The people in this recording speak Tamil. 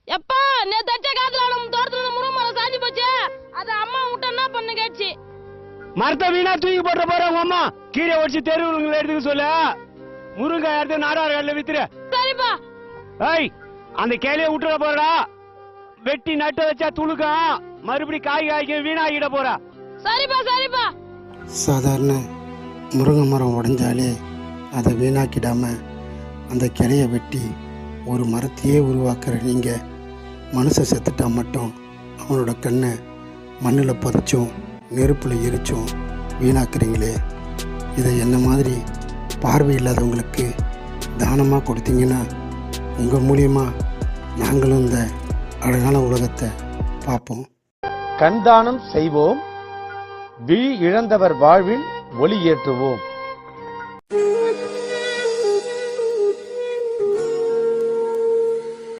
எப்பா நேத்து அடிச்ச காத்துல நம்ம தோட்டத்துல முருங்கை மரம் சாஞ்சி போச்சு. அத அம்மா விட்டு என்ன பண்ணு கேட்சி. மரத்தை வீணா தூக்கி போட்டு போற உங்க அம்மா. கீரை ஒடிச்சு தெருவுங்களை எடுத்துக்க சொல்ல. முருங்கை எடுத்து நாடார் கடையில வித்துரு. சரிப்பா. ஏய் அந்த கிளைய விட்டுற போறடா. வெட்டி நட்டு வச்சா துளுக்கம். மறுபடி காய் காய்க்க வீணாகிட போற. சரிப்பா சரிப்பா. சாதாரண முருங்கை மரம் உடைஞ்சாலே அதை வீணாக்கிடாம அந்த கிளையை வெட்டி ஒரு மரத்தையே உருவாக்குற நீங்கள் மனுஷன் செத்துட்டா மட்டும் அவனோட கண்ணை மண்ணில் புதைச்சும் நெருப்பில் எரிச்சும் வீணாக்குறீங்களே. இதை என்ன மாதிரி பார்வை இல்லாதவங்களுக்கு தானமாக கொடுத்தீங்கன்னா உங்கள் மூலியமாக நாங்களும் இந்த அழகான உலகத்தை பார்ப்போம். கண்தானம் செய்வோம், விழி இழந்தவர் வாழ்வில் ஒளி ஏற்றுவோம்.